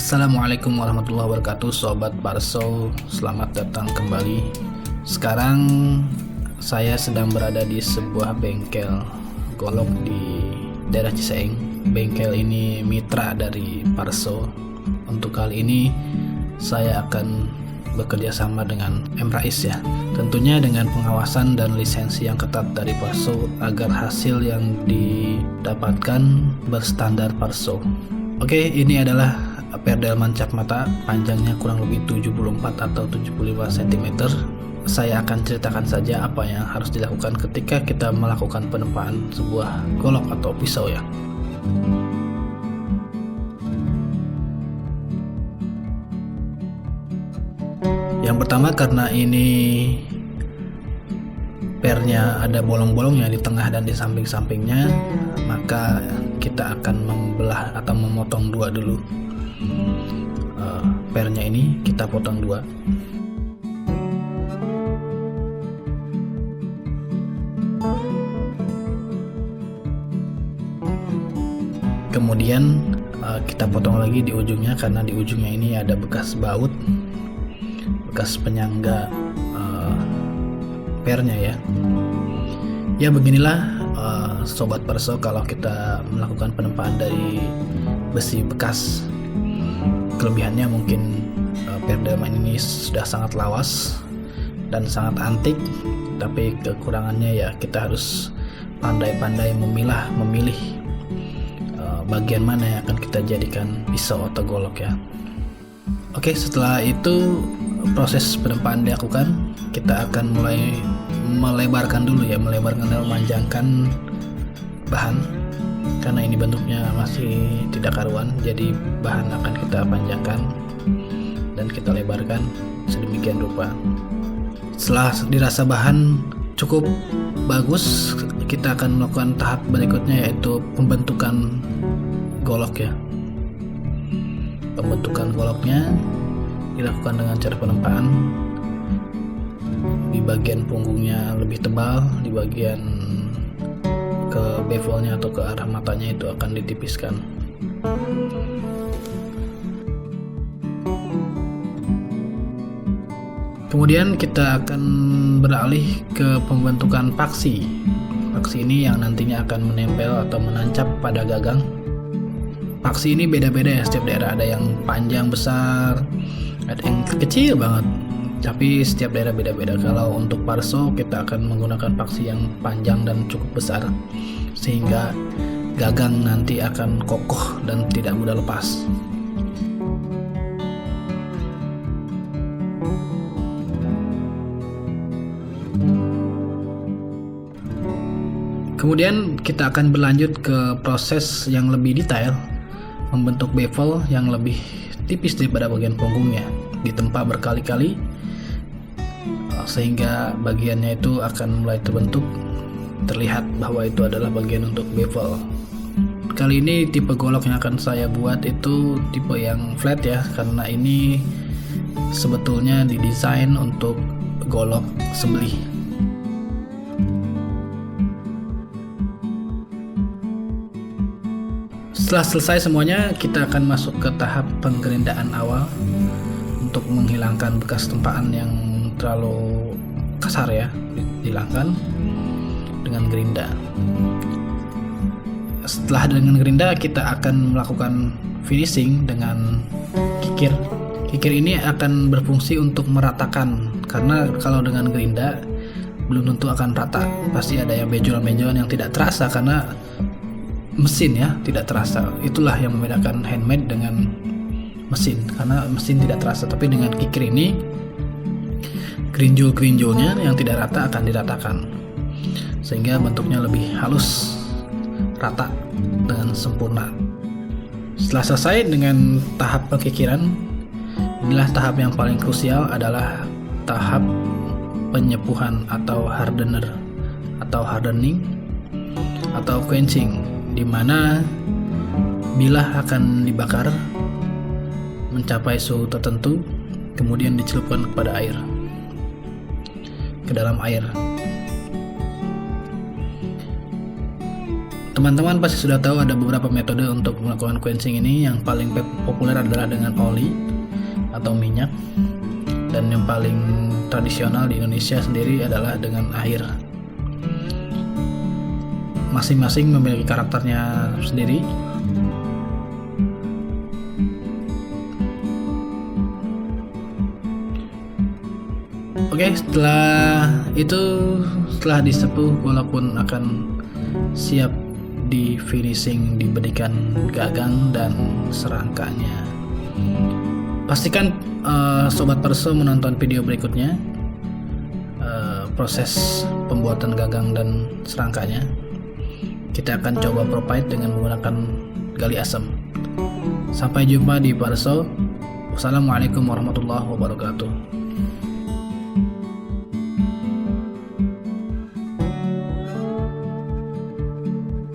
Assalamualaikum warahmatullahi wabarakatuh, Sobat Parso, selamat datang kembali. Sekarang saya sedang berada di sebuah bengkel golok di daerah Ciseeng. Bengkel ini mitra dari Parso. Untuk kali ini saya akan bekerja sama dengan Emrais ya. Tentunya dengan pengawasan dan lisensi yang ketat dari Parso agar hasil yang didapatkan berstandar Parso. Oke, ini adalah perdel mancap mata, panjangnya kurang lebih 74 atau 75 cm. Saya akan ceritakan saja apa yang harus dilakukan ketika kita melakukan penempaan sebuah golok atau pisau ya. Yang pertama, karena ini pernya ada bolong-bolongnya di tengah dan di samping-sampingnya, maka kita akan membelah atau memotong dua dulu. Pernya ini kita potong dua. Kemudian kita potong lagi di ujungnya, karena di ujungnya ini ada bekas baut, bekas penyangga pernya ya. Ya beginilah Sobat Parso kalau kita melakukan penempaan dari besi bekas. Kelebihannya mungkin perdel ini sudah sangat lawas dan sangat antik, tapi kekurangannya ya kita harus pandai-pandai memilih bagian mana yang akan kita jadikan pisau atau golok ya. Oke, setelah itu proses penempaan dilakukan. Kita akan mulai melebarkan dulu ya, memanjangkan bahan, karena ini bentuknya masih tidak karuan, jadi bahan akan kita panjangkan dan kita lebarkan sedemikian rupa. Setelah dirasa bahan cukup bagus, kita akan melakukan tahap berikutnya, yaitu pembentukan golok ya. Pembentukan goloknya dilakukan dengan cara penempaan. Di bagian punggungnya lebih tebal, di bagian ke bevelnya atau ke arah matanya itu akan ditipiskan. Kemudian kita akan beralih ke pembentukan paksi. Paksi ini yang nantinya akan menempel atau menancap pada gagang. Paksi ini beda-beda ya, setiap daerah ada yang panjang besar, ada yang kecil banget, tapi setiap daerah beda-beda. Kalau untuk Parso kita akan menggunakan paksi yang panjang dan cukup besar, sehingga gagang nanti akan kokoh dan tidak mudah lepas. Kemudian kita akan berlanjut ke proses yang lebih detail, membentuk bevel yang lebih tipis daripada bagian punggungnya, ditempa berkali-kali sehingga bagiannya itu akan mulai terbentuk, terlihat bahwa itu adalah bagian untuk bevel. Kali ini tipe golok yang akan saya buat itu tipe yang flat ya, karena ini sebetulnya didesain untuk golok sembelih. Setelah selesai semuanya, kita akan masuk ke tahap penggerindaan awal untuk menghilangkan bekas tempaan yang terlalu kasar ya, dihilangkan dengan gerinda. Setelah dengan gerinda, kita akan melakukan finishing dengan kikir. Kikir ini akan berfungsi untuk meratakan, karena kalau dengan gerinda belum tentu akan rata, pasti ada yang benjolan-benjolan yang tidak terasa karena mesin ya, tidak terasa. Itulah yang membedakan handmade dengan mesin, karena mesin tidak terasa, tapi dengan kikir ini gerinjul-gerinjulnya yang tidak rata akan diratakan, sehingga bentuknya lebih halus, rata dengan sempurna. Setelah selesai dengan tahap pengikiran, inilah tahap yang paling krusial, adalah tahap penyepuhan atau hardener atau hardening atau quenching, di mana bilah akan dibakar mencapai suhu tertentu, kemudian dicelupkan kepada air, ke dalam air. Teman-teman pasti sudah tahu ada beberapa metode untuk melakukan quenching ini. Yang paling populer adalah dengan oli atau minyak, dan yang paling tradisional di Indonesia sendiri adalah dengan air. Masing-masing memiliki karakternya sendiri. Oke, setelah disepuh, walaupun akan siap di finishing, diberikan gagang dan serangkanya. Pastikan Sobat Perso menonton video berikutnya, proses pembuatan gagang dan serangkanya. Kita akan coba propite dengan menggunakan gali asam. Sampai jumpa di Perso. Wassalamualaikum warahmatullahi wabarakatuh.